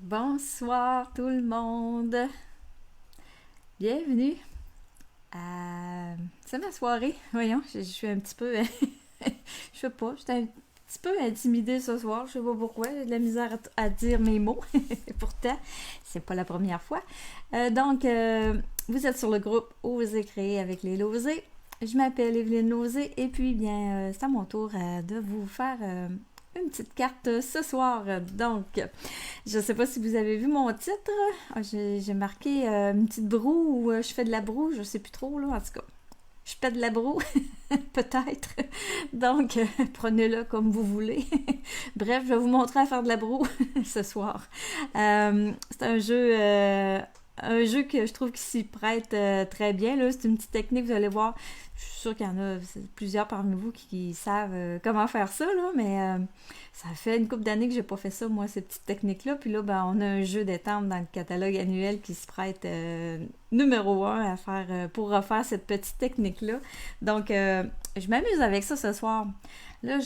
Bonsoir tout le monde. Bienvenue à... C'est ma soirée. Voyons, je suis un petit peu... je sais pas, j'étais un petit peu intimidée ce soir. Je sais pas pourquoi. J'ai de la misère à dire mes mots. Pourtant, c'est pas la première fois. Vous êtes sur le groupe Oser créer avec les Losées. Je m'appelle Evelyne Losée et puis, bien, c'est à mon tour de vous faire... une petite carte ce soir. Donc, je ne sais pas si vous avez vu mon titre. J'ai marqué une petite broue ou je fais de la broue. Je ne sais plus trop, là. En tout cas, je fais de la broue, peut-être. Donc, prenez-le comme vous voulez. Bref, je vais vous montrer à faire de la broue ce soir. C'est un jeu que je trouve qui s'y prête très bien. Là. C'est une petite technique, vous allez voir. Je suis sûre qu'il y en a plusieurs parmi vous qui savent comment faire ça, là, mais ça fait une couple d'années que j'ai pas fait ça, moi, ces petites techniques-là. Puis là, ben, on a un jeu d'étampes dans le catalogue annuel qui se prête numéro 1 à faire pour refaire cette petite technique-là. Donc, je m'amuse avec ça ce soir. Là,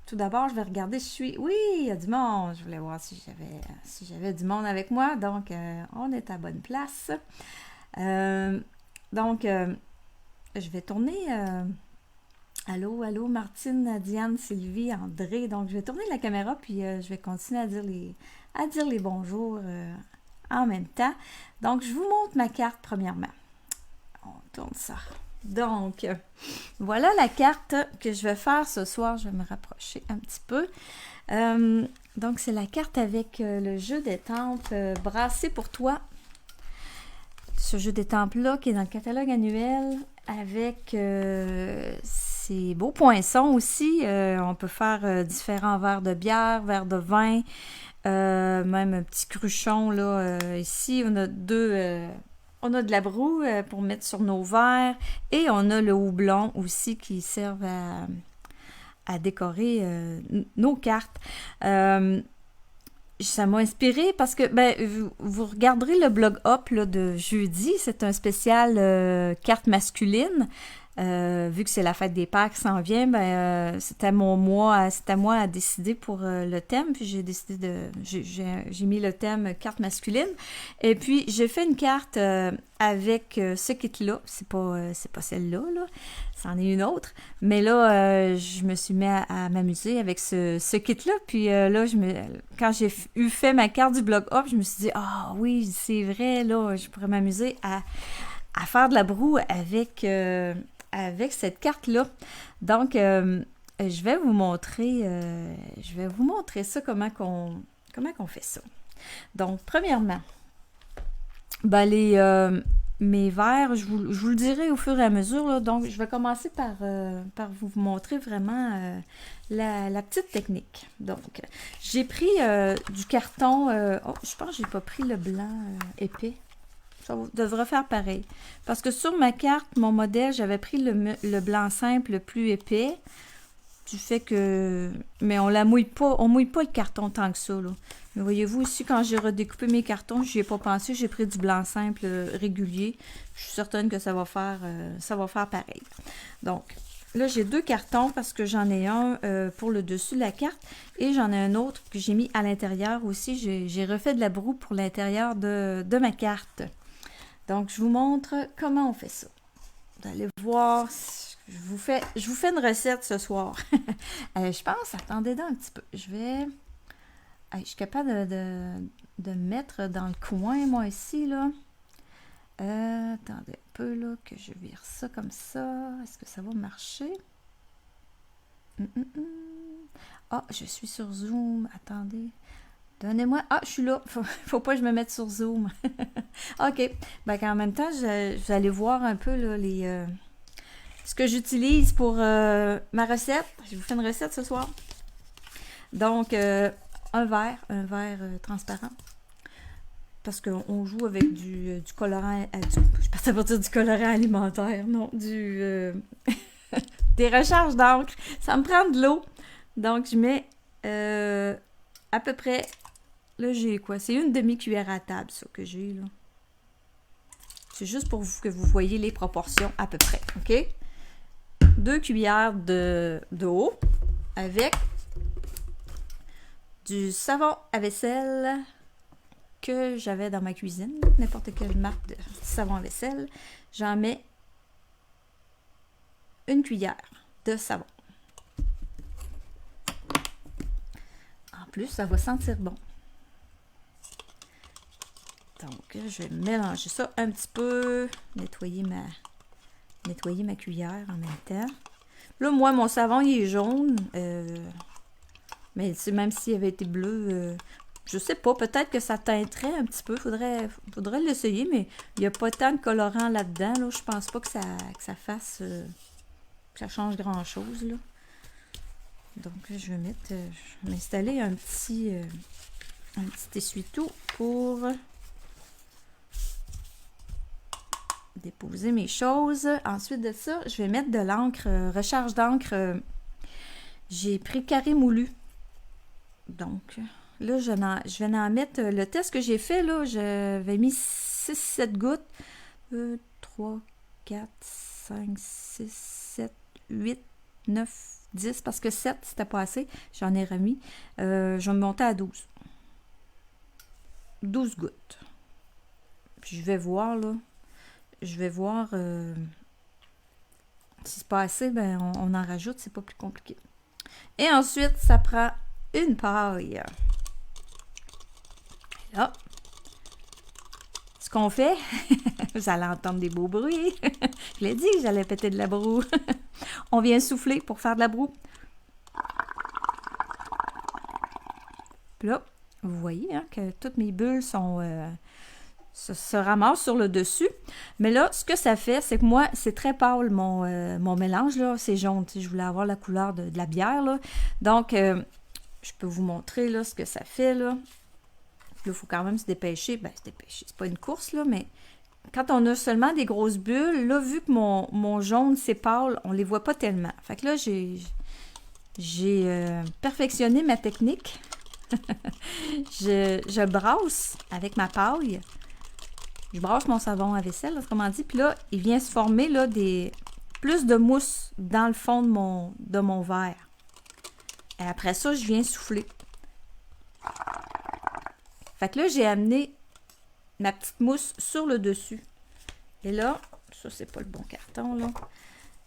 tout d'abord, je vais regarder si je suis... Oui, il y a du monde. Je voulais voir si j'avais du monde avec moi. Donc, on est à bonne place. Je vais tourner... Allô, Martine, Diane, Sylvie, André. Donc, je vais tourner la caméra, puis je vais continuer à dire les bonjours en même temps. Donc, je vous montre ma carte, premièrement. On tourne ça. Donc, voilà la carte que je vais faire ce soir. Je vais me rapprocher un petit peu. Donc, c'est la carte avec le jeu d'étampes brassé pour toi. Ce jeu d'étampes-là qui est dans le catalogue annuel avec ces beaux poinçons aussi. On peut faire différents verres de bière, verres de vin, même un petit cruchon. Là, ici, on a on a de la broue pour mettre sur nos verres et on a le houblon aussi qui sert à décorer nos cartes. Ça m'a inspiré parce que vous regarderez le blog Up là, de jeudi, c'est un spécial carte masculine. Vu que c'est la fête des pères qui s'en vient, c'était à moi à décider pour le thème, puis j'ai mis le thème carte masculine, et puis j'ai fait une carte avec ce kit-là, c'est pas celle-là, là, c'en est une autre, mais là, je me suis mis à m'amuser avec ce kit-là, puis là, quand j'ai fait ma carte du blog Up, je me suis dit, ah oui, c'est vrai, là, je pourrais m'amuser à faire de la broue avec cette carte-là. Donc, je vais vous montrer ça, comment qu'on fait ça. Donc, premièrement, mes verres, je vous le dirai au fur et à mesure. Là. Donc, je vais commencer par vous montrer vraiment la petite technique. Donc, j'ai pris du carton... je pense que j'ai pas pris le blanc épais. Ça devrait faire pareil. Parce que sur ma carte, mon modèle, j'avais pris le blanc simple le plus épais. Du fait que... Mais on mouille pas le carton tant que ça, là. Mais voyez-vous, ici, quand j'ai redécoupé mes cartons, j'y ai pas pensé, j'ai pris du blanc simple régulier. Je suis certaine que ça va faire pareil. Donc, là, j'ai 2 cartons parce que j'en ai un pour le dessus de la carte et j'en ai un autre que j'ai mis à l'intérieur aussi. J'ai refait de la broue pour l'intérieur de ma carte. Donc, je vous montre comment on fait ça. Vous allez voir, je vous fais une recette ce soir. Je pense, attendez donc un petit peu. Je suis capable de me mettre dans le coin, moi, ici, là. Attendez un peu, là, que je vire ça comme ça. Est-ce que ça va marcher? Ah, je suis sur Zoom. Attendez. Donnez-moi... Ah, je suis là. Faut pas que je me mette sur Zoom. OK. En même temps, vous allez voir un peu là, ce que j'utilise pour ma recette. Je vous fais une recette ce soir. Donc, un verre transparent. Parce qu'on joue avec du colorant... je pense à partir du colorant alimentaire. Non, des recharges d'encre. Ça me prend de l'eau. Donc, je mets à peu près... Là, j'ai quoi? C'est une demi-cuillère à table, ça, que j'ai, là. C'est juste pour que vous voyez les proportions à peu près, OK? 2 cuillères d'eau avec du savon à vaisselle que j'avais dans ma cuisine, n'importe quelle marque de savon à vaisselle, j'en mets une cuillère de savon. En plus, ça va sentir bon. Donc, je vais mélanger ça un petit peu, nettoyer ma cuillère en même temps. Là, moi, mon savon, il est jaune, mais même s'il avait été bleu, je sais pas, peut-être que ça teinterait un petit peu, faudrait l'essayer, mais il n'y a pas tant de colorant là-dedans, là. Je pense pas que ça fasse, que ça change grand-chose, là. Donc, je vais m'installer un petit essuie-tout pour déposer mes choses. Ensuite de ça, je vais mettre de l'encre, recharge d'encre. J'ai pris carré moulu. Donc, là, je vais en mettre. Le test que j'ai fait, là, j'avais mis 6-7 gouttes. 2, 3, 4, 5, 6, 7, 8, 9, 10. Parce que 7, c'était pas assez. J'en ai remis. Je vais me monter à 12. 12 gouttes. Puis je vais voir, là. Je vais voir si c'est pas assez, ben on en rajoute, c'est pas plus compliqué. Et ensuite, ça prend une paille. Et là, ce qu'on fait, vous allez entendre des beaux bruits. Je l'ai dit que j'allais péter de la broue. On vient souffler pour faire de la broue. Puis là, vous voyez hein, que toutes mes bulles sont... se ramasse sur le dessus. Mais là, ce que ça fait, c'est que moi, c'est très pâle mon mélange, là. C'est jaune. Je voulais avoir la couleur de la bière, là. Donc, je peux vous montrer, là, ce que ça fait, là. Là, il faut quand même se dépêcher. Ben, se dépêcher. C'est pas une course, là, mais quand on a seulement des grosses bulles, là, vu que mon jaune, c'est pâle, on les voit pas tellement. Fait que là, j'ai perfectionné ma technique. je brasse avec ma paille. Je brasse mon savon à vaisselle, autrement dit. Puis là, il vient se former là, plus de mousse dans le fond de mon verre. Et après ça, je viens souffler. Fait que là, j'ai amené ma petite mousse sur le dessus. Et là, ça, c'est pas le bon carton, là.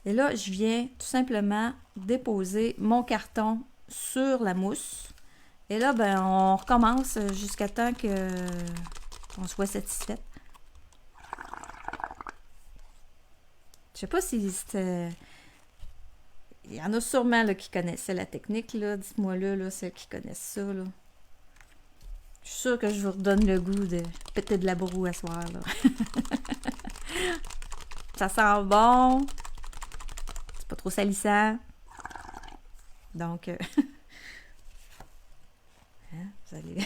Et là, je viens tout simplement déposer mon carton sur la mousse. Et là, ben, on recommence jusqu'à temps qu'on soit satisfait. Je sais pas si c'était... Il y en a sûrement là, qui connaissaient la technique, là. Dites-moi là, celles qui connaissent ça, là. Je suis sûre que je vous redonne le goût de péter de la broue à soir, là. Ça sent bon. C'est pas trop salissant. Donc, hein, vous allez...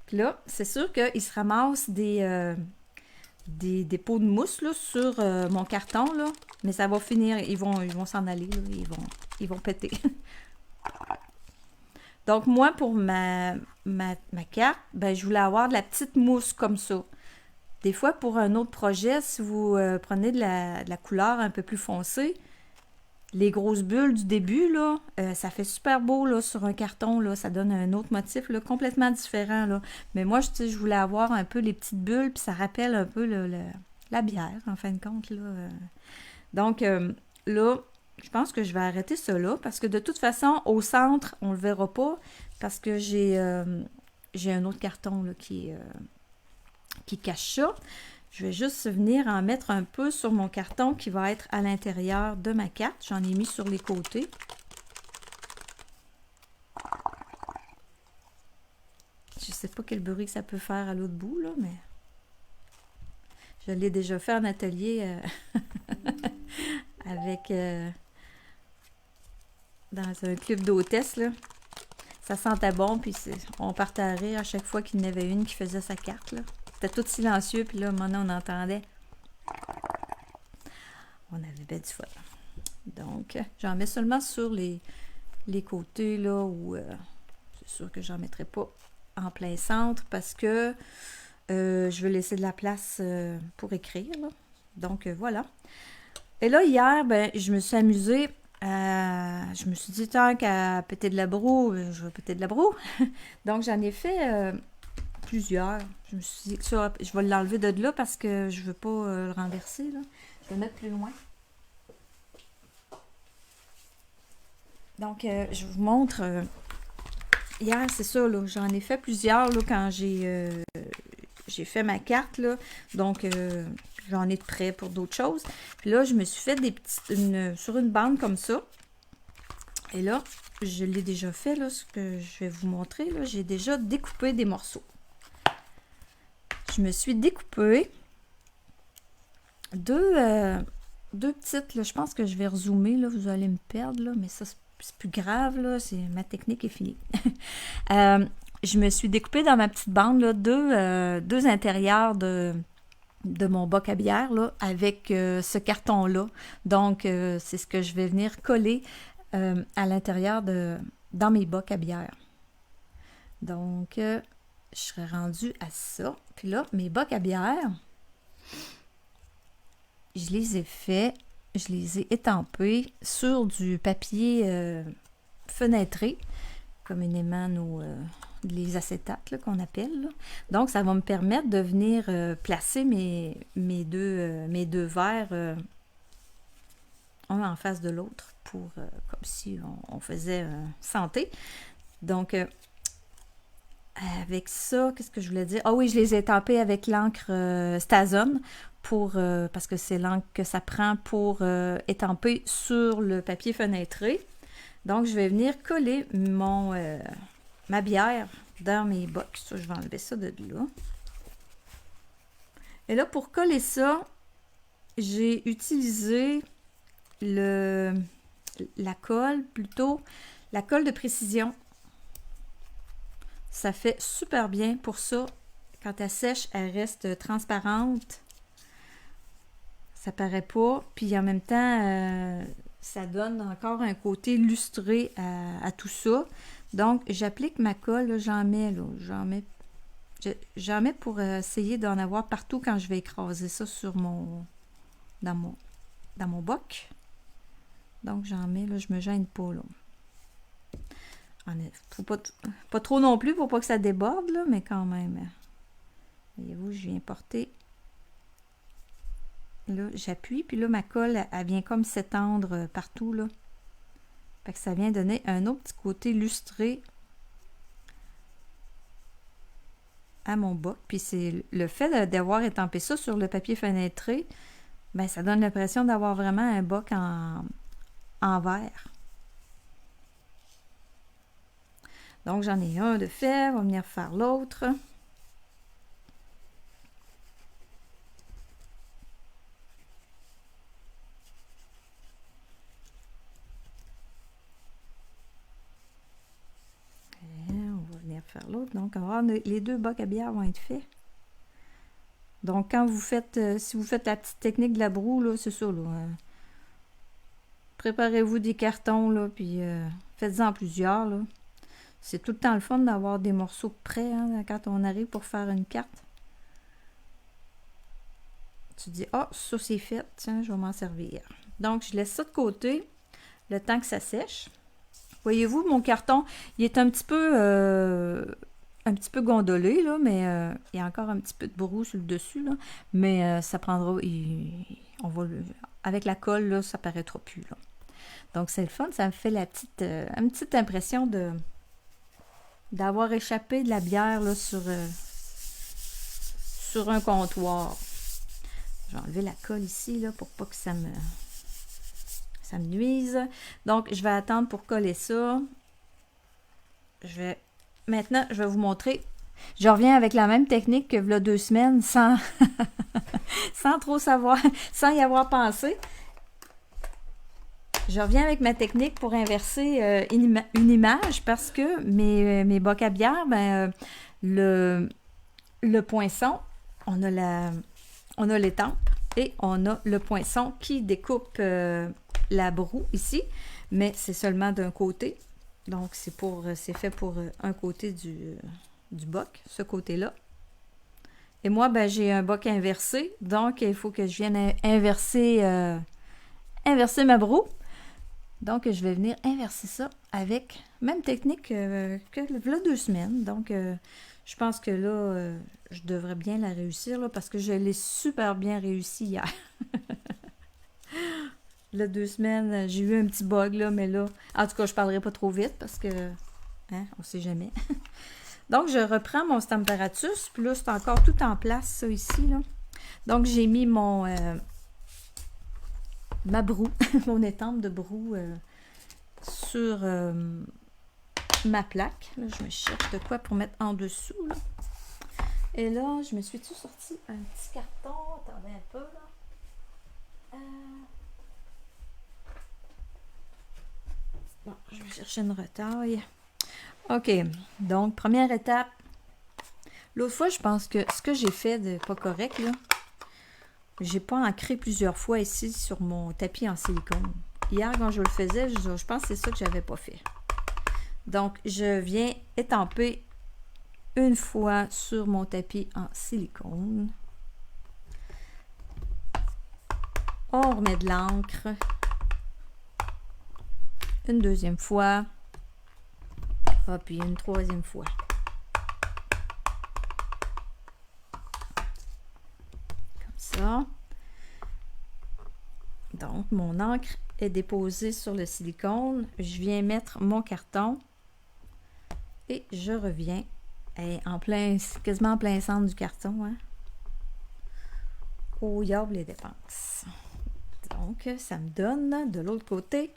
Puis là, c'est sûr qu'il se ramasse des pots de mousse là, sur mon carton, là. Mais ça va finir, ils vont s'en aller, là, ils vont péter. Donc, moi, pour ma carte, ben, je voulais avoir de la petite mousse comme ça. Des fois, pour un autre projet, si vous prenez de la couleur un peu plus foncée, les grosses bulles du début, là, ça fait super beau là, sur un carton. Là, ça donne un autre motif là, complètement différent. Là. Mais moi, je voulais avoir un peu les petites bulles, puis ça rappelle un peu la bière, en fin de compte. Là. Donc, là, je pense que je vais arrêter ça là, parce que de toute façon, au centre, on ne le verra pas, parce que j'ai un autre carton là, qui cache ça. Je vais juste venir en mettre un peu sur mon carton qui va être à l'intérieur de ma carte. J'en ai mis sur les côtés. Je ne sais pas quel bruit que ça peut faire à l'autre bout, là, mais je l'ai déjà fait en atelier avec dans un club d'hôtesse, là. Ça sentait bon, puis on partait à rire à chaque fois qu'il y en avait une qui faisait sa carte, là. C'était tout silencieux, puis là, maintenant, on entendait. On avait bien du fun. Donc, j'en mets seulement sur les côtés, là, où c'est sûr que j'en mettrai pas en plein centre, parce que je veux laisser de la place pour écrire, là. Donc, voilà. Et là, hier, ben, je me suis amusée. Je me suis dit, tant qu'à péter de la broue, je vais péter de la broue. Donc, j'en ai fait plusieurs. Je me suis dit que ça, je vais l'enlever de là parce que je veux pas le renverser, là. Je vais le mettre plus loin. Donc, je vous montre. Hier, c'est ça, là. J'en ai fait plusieurs, là, quand j'ai fait ma carte, là. Donc, j'en ai de prêt pour d'autres choses. Puis là, je me suis fait des petites... sur une bande comme ça. Et là, je l'ai déjà fait, là, ce que je vais vous montrer, là. J'ai déjà découpé des morceaux. Je me suis découpé deux petites, là. Je pense que je vais rezoomer, là. Vous allez me perdre, là. Mais ça, c'est plus grave, là. Ma technique est finie. Je me suis découpé dans ma petite bande, là, deux intérieurs de mon boc à bière, là, avec ce carton-là. Donc, c'est ce que je vais venir coller à l'intérieur dans mes bocs à bière. Donc, je serai rendue à ça. Puis là, mes bocs à bière, je les ai faits, je les ai étampés sur du papier fenêtré, communément les acétates qu'on appelle. Là. Donc, ça va me permettre de venir placer mes deux verres un en face de l'autre pour comme si on faisait santé. Donc, avec ça, qu'est-ce que je voulais dire? Ah oui, je les ai étampés avec l'encre Stazone parce que c'est l'encre que ça prend pour étamper sur le papier fenêtré. Donc, je vais venir coller ma bière dans mes bocs. Ça, je vais enlever ça de là. Et là, pour coller ça, j'ai utilisé la colle de précision. Ça fait super bien pour ça. Quand elle sèche, elle reste transparente. Ça paraît pas. Puis en même temps, ça donne encore un côté lustré à tout ça. Donc, j'applique ma colle, là, j'en mets pour essayer d'en avoir partout quand je vais écraser ça dans mon boc. Donc, j'en mets, là, je me gêne pas, là. Faut pas trop non plus pour pas que ça déborde, là, mais quand même. Voyez-vous, je viens porter. Là, j'appuie, puis là, ma colle, elle vient comme s'étendre partout, là. Fait que ça vient donner un autre petit côté lustré à mon boc. Puis c'est le fait d'avoir étampé ça sur le papier fenêtré, ben ça donne l'impression d'avoir vraiment un boc en verre. Donc, j'en ai un de fait. On va venir faire l'autre. On va venir faire l'autre. Donc, les deux bocs à bière vont être faits. Donc, quand vous faites, si vous faites la petite technique de la broue, là, c'est ça, là. Préparez-vous des cartons, là, puis faites-en plusieurs, là. C'est tout le temps le fun d'avoir des morceaux prêts hein, quand on arrive pour faire une carte. Tu dis, ah, ça c'est fait, tiens, je vais m'en servir. Donc, je laisse ça de côté le temps que ça sèche. Voyez-vous, mon carton, il est un petit peu gondolé, là, mais il y a encore un petit peu de broue sur le dessus, là. Mais ça prendra, avec la colle, là, ça paraîtra plus, là. Donc, c'est le fun, ça me fait une petite impression d'avoir échappé de la bière là, sur un comptoir. Je vais enlever la colle ici là, pour pas que ça me nuise. Donc, je vais attendre pour coller ça. Maintenant, je vais vous montrer. Je reviens avec la même technique que il y a 2 semaines, sans trop savoir, sans y avoir pensé. Je reviens avec ma technique pour inverser une image parce que mes bocs à bière, ben, le poinçon, on a l'étampe et on a le poinçon qui découpe la broue ici, mais c'est seulement d'un côté. Donc, c'est fait pour un côté du boc, ce côté-là. Et moi, ben, j'ai un boc inversé, donc il faut que je vienne inverser ma broue. Donc, je vais venir inverser ça avec même technique que là 2 semaines. Donc, je pense que là, je devrais bien la réussir là, parce que je l'ai super bien réussi hier. Là, 2 semaines, j'ai eu un petit bug là, mais là, en tout cas, je parlerai pas trop vite parce que, hein, on sait jamais. Donc, je reprends mon Stamparatus, puis là, c'est encore tout en place, ça, ici, là. Donc, j'ai mis ma broue, mon étampe de broue sur ma plaque. Là, je me cherche de quoi pour mettre en dessous, là. Et là, je me suis tout sorti un petit carton. Attendez un peu, là. Bon, je vais chercher une retaille. OK. Donc, première étape. L'autre fois, je pense que ce que j'ai fait de pas correct, là, j'ai pas ancré plusieurs fois ici sur mon tapis en silicone. Hier, quand je le faisais, je pense que c'est ça que j'avais pas fait. Donc, je viens étamper une fois sur mon tapis en silicone. On remet de l'encre. Une deuxième fois. Ah, puis une troisième fois. Comme ça. Donc, mon encre est déposée sur le silicone. Je viens mettre mon carton. Et je reviens en plein, quasiment en plein centre du carton. Hein? Au yable les dépenses. Donc, ça me donne de l'autre côté.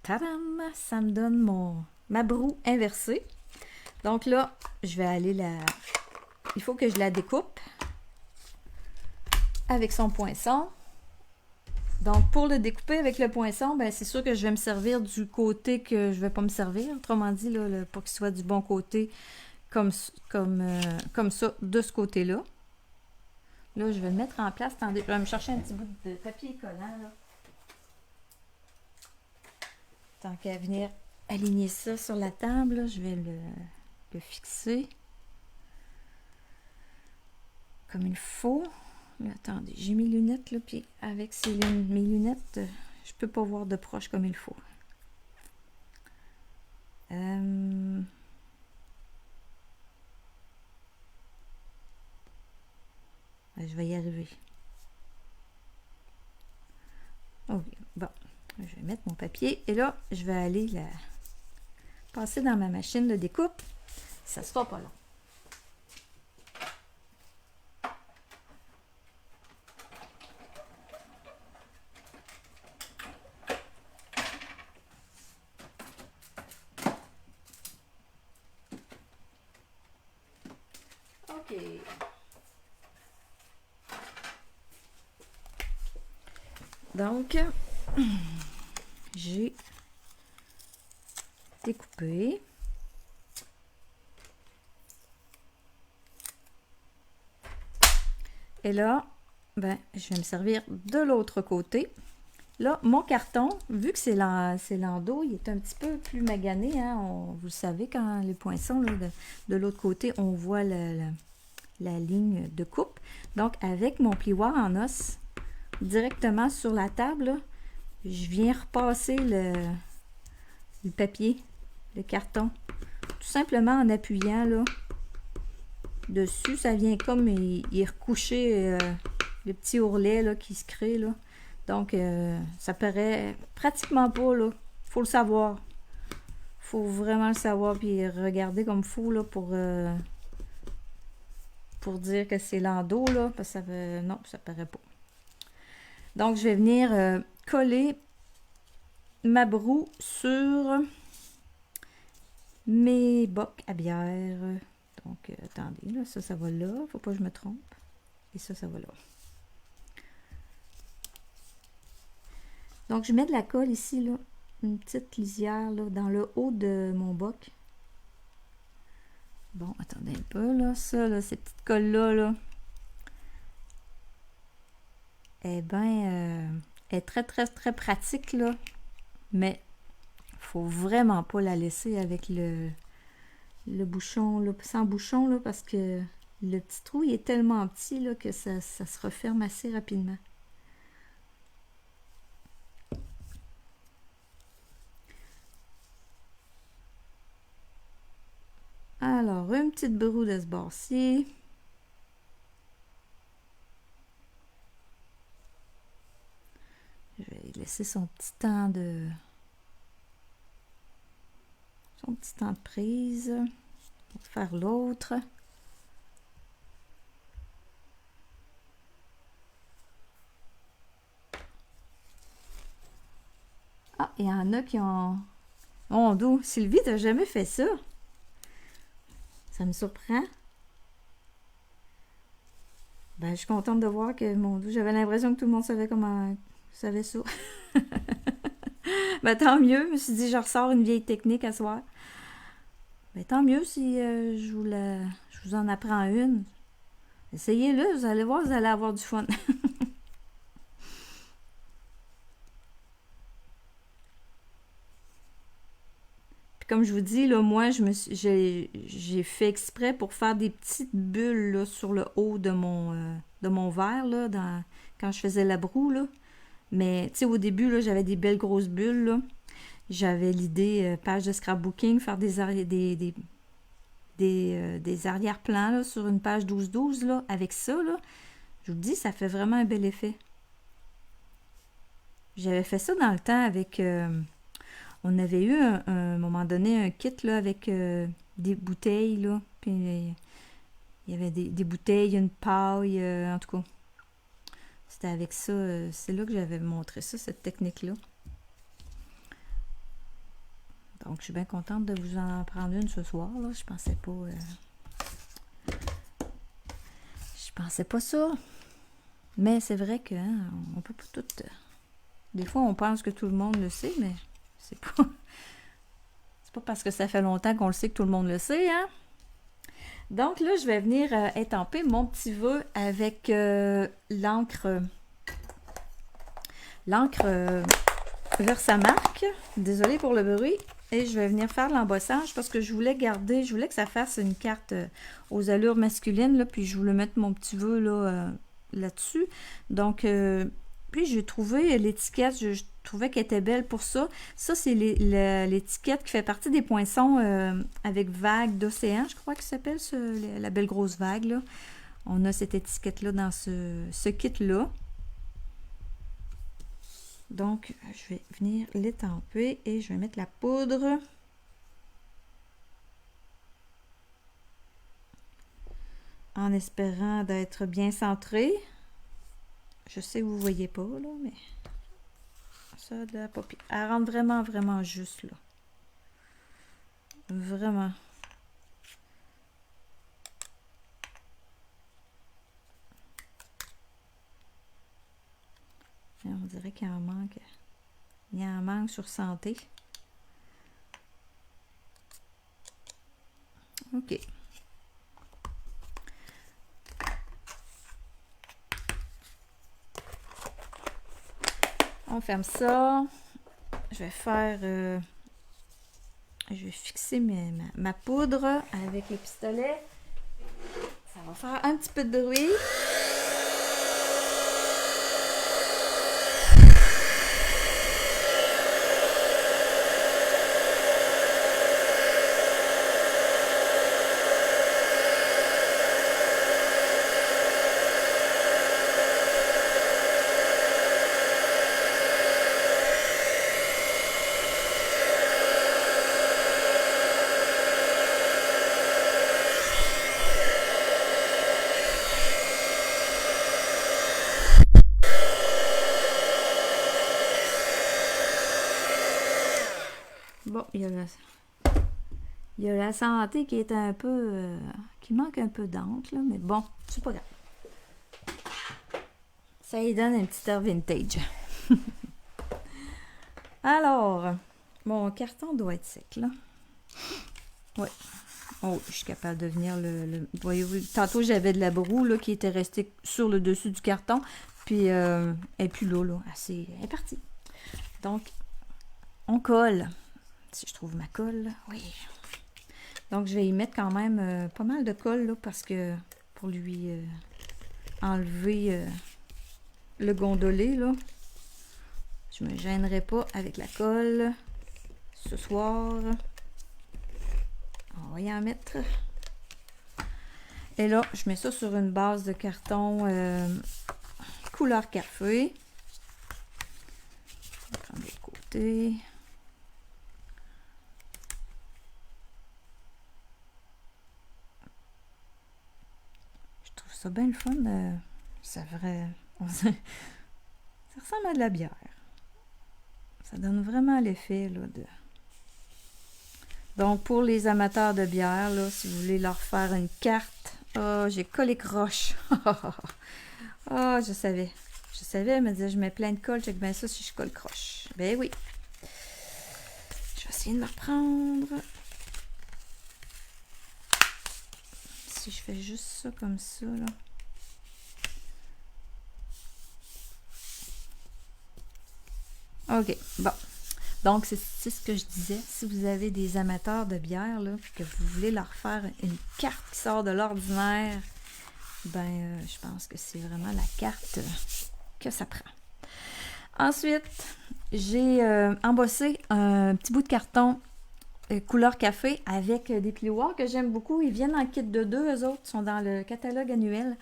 Tadam! Ça me donne ma broue inversée. Donc là, je vais aller il faut que je la découpe avec son poinçon. Donc, pour le découper avec le poinçon, ben, c'est sûr que je vais me servir du côté que je ne vais pas me servir. Autrement dit, là, pour qu'il soit du bon côté, comme ça, de ce côté-là. Là, je vais le mettre en place. Attendez, je vais me chercher un petit bout de papier collant, là. Tant qu'à venir aligner ça sur la table, là, je vais le fixer comme il faut. Mais attendez, j'ai mes lunettes, là, puis avec mes lunettes, je peux pas voir de proche comme il faut. Je vais y arriver. Ok, bon. Je vais mettre mon papier et là, je vais aller la passer dans ma machine de découpe. Ça se fera pas long. OK. Donc, j'ai découpé. Et là, ben, je vais me servir de l'autre côté. Là, mon carton, vu que c'est l'endos, il est un petit peu plus magané. Hein? Vous le savez, quand les poinçons, là, de l'autre côté, on voit la ligne de coupe. Donc, avec mon plioir en os, directement sur la table, là, je viens repasser le papier, le carton, tout simplement en appuyant là, dessus. Ça vient comme il recoucher le petit ourlet là, qui se crée. Là. Donc, ça paraît pratiquement pas. Il faut le savoir. Il faut vraiment le savoir puis regarder comme il faut là, pour dire que c'est l'endos. Là, parce que non, ça paraît pas. Donc, je vais venir coller ma broue sur mes bocs à bière. Donc, attendez, là, ça va là. Faut pas que je me trompe. Et ça va là. Donc, je mets de la colle ici, là. Une petite lisière, là, dans le haut de mon boc. Bon, attendez un peu, là. Ça, là, cette petite colle-là, là. Eh bien, elle est très, très, très pratique, là. Mais, faut vraiment pas la laisser avec le bouchon, là, sans bouchon, là, parce que le petit trou, il est tellement petit, là, que ça se referme assez rapidement. Alors, une petite broue de ce bord-ci. Je vais laisser son petit temps de prise pour faire l'autre. Ah, il y en a qui ont... Mon Dieu, Sylvie, t'as jamais fait ça? Ça me surprend. Ben, je suis contente de voir que, mon Dieu, j'avais l'impression que tout le monde savait comment... savait ça. Ben, tant mieux. Je me suis dit, je ressors une vieille technique à soir. Ben, tant mieux si je vous en apprends une. Essayez-le, vous allez voir, vous allez avoir du fun. Comme je vous dis, là, moi, j'ai fait exprès pour faire des petites bulles là, sur le haut de mon verre, là, quand je faisais la broue. Là. Mais, tu sais, au début, là, j'avais des belles grosses bulles. Là. J'avais l'idée, page de scrapbooking, faire des arrière-plans là, sur une page 12-12. Là, avec ça, là, je vous dis, ça fait vraiment un bel effet. J'avais fait ça dans le temps avec... on avait eu, un moment donné, un kit là, avec des bouteilles, là. Puis il y avait des bouteilles, une paille, en tout cas. C'était avec ça, c'est là que j'avais montré ça, cette technique-là. Donc, je suis bien contente de vous en prendre une ce soir, là. Je pensais pas ça. Mais c'est vrai que hein, on peut pas tout... Des fois, on pense que tout le monde le sait, mais c'est pas parce que ça fait longtemps qu'on le sait que tout le monde le sait, hein? Donc là, je vais venir étamper mon petit vœu avec l'encre Versamark. Désolée pour le bruit. Et je vais venir faire l'embossage parce que je voulais que ça fasse une carte aux allures masculines, là, puis je voulais mettre mon petit vœu là, là-dessus. Donc, puis j'ai trouvé l'étiquette, je trouvais qu'elle était belle pour ça. Ça, c'est l'étiquette qui fait partie des poinçons avec vague d'océan, je crois qu'il s'appelle, la belle grosse vague. Là. On a cette étiquette-là dans ce kit-là. Donc, je vais venir l'étamper et je vais mettre la poudre. En espérant d'être bien centré. Je sais que vous ne voyez pas, là, mais ça, de la paupière. Elle rentre vraiment, vraiment juste, là. Vraiment. Et on dirait qu'il en manque. Il y a un manque sur santé. OK. On ferme ça. Je vais faire... je vais fixer ma poudre avec le pistolet. Ça va faire un petit peu de bruit. Bon, il y a la santé qui est un peu... qui manque un peu d'encre, là, mais bon, c'est pas grave. Ça y donne un petit air vintage. Alors, mon carton doit être sec, là. Ouais. Oh, je suis capable de venir voyez-vous, tantôt j'avais de la broue, là, qui était restée sur le dessus du carton, puis, et puis là, elle est partie. Donc, on colle. Si je trouve ma colle, oui. Donc, je vais y mettre quand même pas mal de colle, là, parce que pour lui enlever le gondolé, là. Je me gênerai pas avec la colle ce soir. va y en mettre. Et là, je mets ça sur une base de carton couleur café. Je vais prendre l'autre côté. Je trouve ça bien le fun. Ça ressemble à de la bière. Ça donne vraiment l'effet là, de... Donc, pour les amateurs de bière, là, si vous voulez leur faire une carte... Oh, j'ai collé croche. Oh, je savais. Je savais, elle me disait, je mets plein de colle, check bien ça si je colle croche. Ben oui. Je vais essayer de me reprendre. Si je fais juste ça comme ça, là. OK, bon. Donc, c'est ce que je disais. Si vous avez des amateurs de bière, là, puis que vous voulez leur faire une carte qui sort de l'ordinaire, ben, je pense que c'est vraiment la carte que ça prend. Ensuite, j'ai embossé un petit bout de carton couleur café avec des plioirs que j'aime beaucoup. Ils viennent en kit de 2, eux autres, sont dans le catalogue annuel.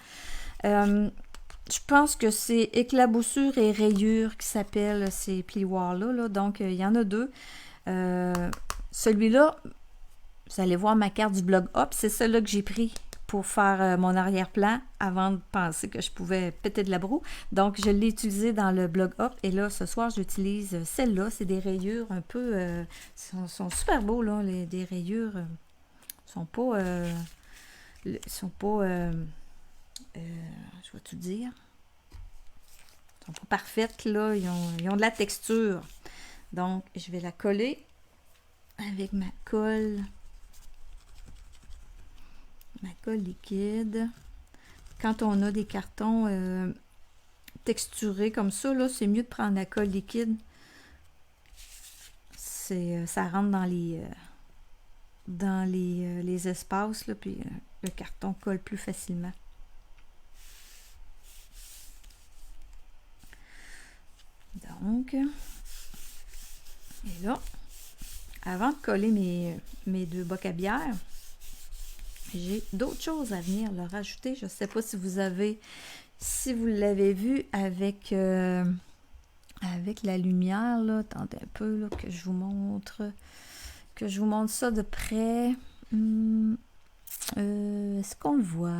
Je pense que c'est éclaboussure et rayure qui s'appellent ces plioirs-là. Là. Donc, il y en a 2. Celui-là, vous allez voir ma carte du blog Hop, c'est celui-là que j'ai pris pour faire mon arrière-plan avant de penser que je pouvais péter de la broue. Donc, je l'ai utilisé dans le blog Hop. Et là, ce soir, j'utilise celle-là. C'est des rayures un peu... sont super beaux, là. Des rayures sont pas... je vais tout dire. Ils sont pas parfaites, là. Ils ont de la texture. Donc, je vais la coller avec ma colle liquide. Quand on a des cartons texturés comme ça, là, c'est mieux de prendre la colle liquide. Ça rentre dans les espaces, là, puis le carton colle plus facilement. Donc, et là, avant de coller mes 2 bocs à bière, j'ai d'autres choses à venir leur rajouter. Je ne sais pas si vous l'avez vu avec la lumière, là. Attendez un peu, là, que je vous montre ça de près. Est-ce qu'on le voit?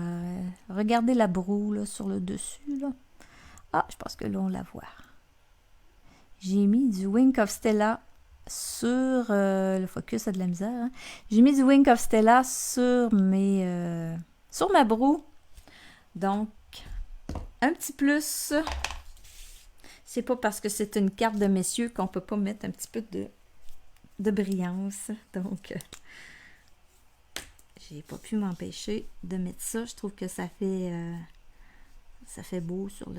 Regardez la broue, là, sur le dessus, là. Ah, je pense que là, on la voit. J'ai mis du Wink of Stella sur... le focus a de la misère. Hein? J'ai mis du Wink of Stella sur ma broue. Donc, un petit plus. C'est pas parce que c'est une carte de messieurs qu'on peut pas mettre un petit peu de brillance. Donc, j'ai pas pu m'empêcher de mettre ça. Je trouve que ça fait beau sur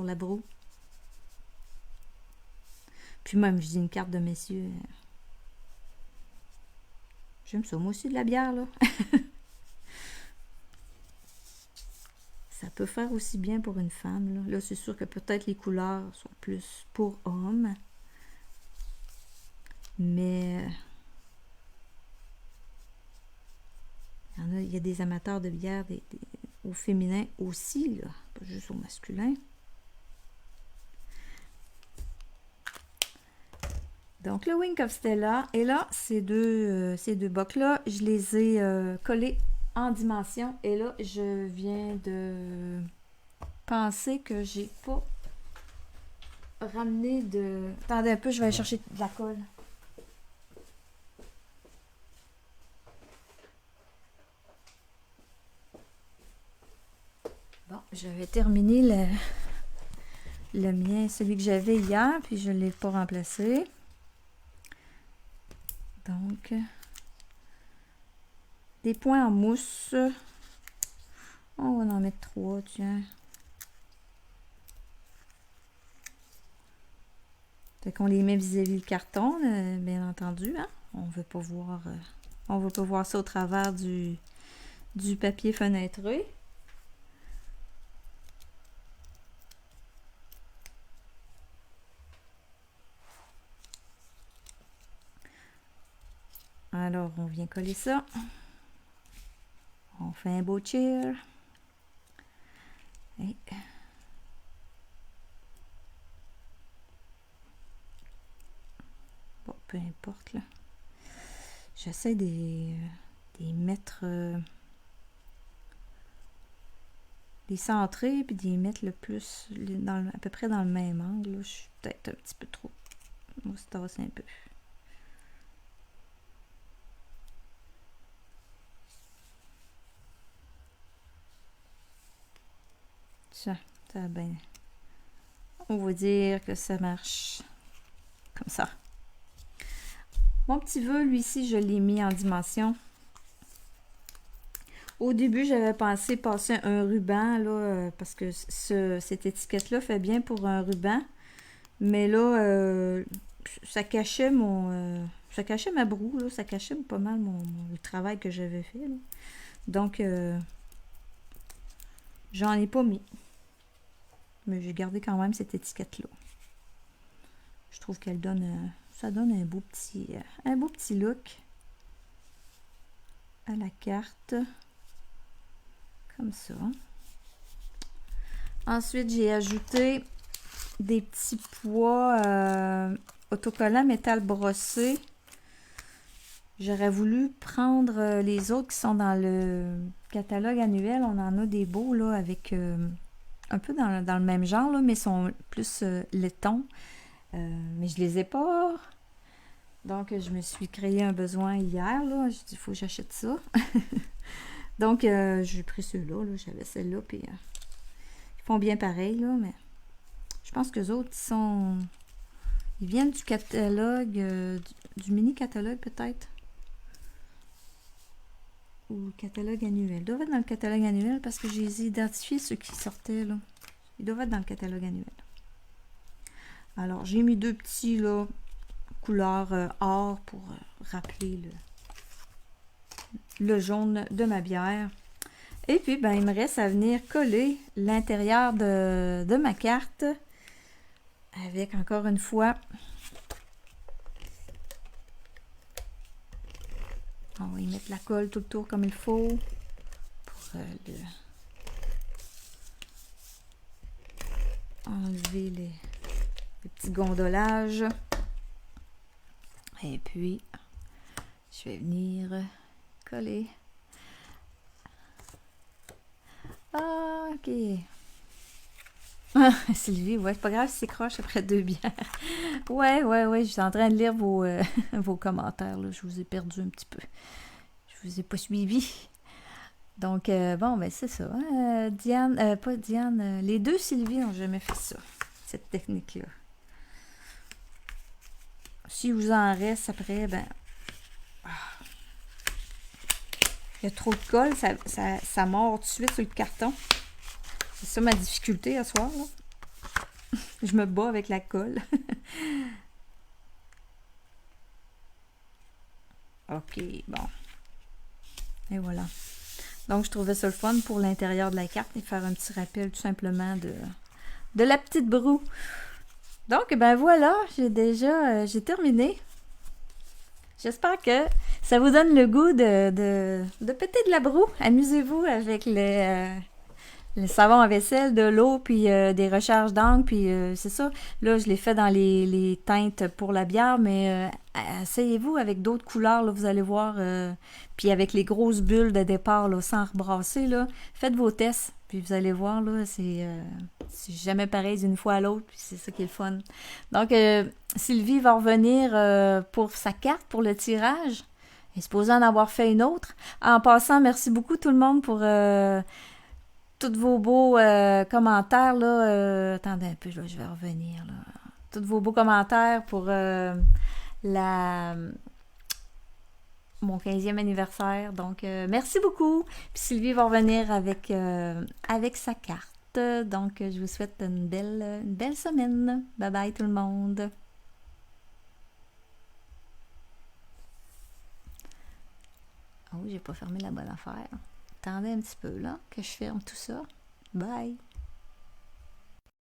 la broue. Puis même, je dis une carte de messieurs. J'aime ça. Moi aussi, de la bière, là. Ça peut faire aussi bien pour une femme, là. Là, c'est sûr que peut-être les couleurs sont plus pour hommes. Mais... il y a des amateurs de bière au féminin aussi, là. Pas juste au masculin. Donc, le Wink of Stella. Et là, ces deux bocs-là, je les ai collés en dimension. Et là, je viens de penser que j'ai pas ramené de... Attendez un peu, je vais aller chercher de la colle. Bon, j'avais terminé le mien, celui que j'avais hier, puis je ne l'ai pas remplacé. Donc, des points en mousse. On va en mettre 3, tiens. Fait qu'on les met vis-à-vis le carton, bien entendu. Hein? On veut pas voir ça au travers du papier fenêtré. Alors, on vient coller ça. On fait un beau cheer. Et... bon, peu importe, là. J'essaie de mettre... les centrer, puis d'y mettre le plus... à peu près dans le même angle. Là. Je suis peut-être un petit peu trop... Moi, c'est un peu. Ça va bien. On va dire que ça marche comme ça. Mon petit vœu, lui ici, je l'ai mis en dimension. Au début, j'avais pensé passer un ruban, là, parce que cette étiquette-là fait bien pour un ruban. Mais là, ça cachait ça cachait ma broue, là, ça cachait pas mal le travail que j'avais fait. Là. Donc, j'en ai pas mis. Mais j'ai gardé quand même cette étiquette-là. Je trouve qu'elle donne... ça donne un beau petit look à la carte. Comme ça. Ensuite, j'ai ajouté des petits pois autocollants métal brossé. J'aurais voulu prendre les autres qui sont dans le catalogue annuel. On en a des beaux là avec un peu dans le même genre, là, mais sont plus laiton. Mais je les ai pas. Donc, je me suis créé un besoin hier. Là. Je dit, il faut que j'achète ça. Donc, j'ai pris ceux-là. Là. J'avais celle-là. Puis, ils font bien pareil. Là, mais je pense que les autres, ils viennent du catalogue, du mini-catalogue peut-être. Ou catalogue annuel. Ils doivent être dans le catalogue annuel parce que j'ai identifié ceux qui sortaient. Là. Ils doivent être dans le catalogue annuel. Alors, j'ai mis deux petits là, couleur or pour rappeler le jaune de ma bière. Et puis, ben, il me reste à venir coller l'intérieur de ma carte avec, encore une fois, on va y mettre la colle tout le tour comme il faut pour enlever les petits gondolages. Et puis, je vais venir coller. Ah, ok. Ah, Sylvie, ouais, c'est pas grave si c'est croche après 2 bières. Ouais, je suis en train de lire vos commentaires, là. Je vous ai perdu un petit peu. Je vous ai pas suivi. Donc, bon, ben c'est ça. Diane, pas Diane, les deux Sylvie n'ont jamais fait ça, cette technique-là. Si vous en reste après, ben... il y a trop de colle, ça mord tout de suite sur le carton. C'est ça ma difficulté à soir, là. Je me bats avec la colle. OK, bon. Et voilà. Donc, je trouvais ça le fun pour l'intérieur de la carte et faire un petit rappel tout simplement de la petite broue. Donc, ben voilà, j'ai terminé. J'espère que ça vous donne le goût de péter de la broue. Amusez-vous avec le savon à vaisselle, de l'eau, puis des recharges d'encre, puis c'est ça. Là, je l'ai fait dans les teintes pour la bière, mais essayez-vous avec d'autres couleurs, là, vous allez voir. Puis avec les grosses bulles de départ, là, sans rebrasser, là, faites vos tests, puis vous allez voir, là, c'est jamais pareil d'une fois à l'autre, puis c'est ça qui est le fun. Donc, Sylvie va revenir pour sa carte, pour le tirage. Elle est supposée en avoir fait une autre. En passant, merci beaucoup tout le monde pour... tous vos beaux commentaires, là, attendez un peu, là, je vais revenir, là. Tous vos beaux commentaires pour mon 15e anniversaire. Donc, merci beaucoup. Puis Sylvie va revenir avec sa carte. Donc, je vous souhaite une belle semaine. Bye bye tout le monde. Oh, j'ai pas fermé la bonne affaire. Attendez un petit peu, là, que je ferme tout ça. Bye!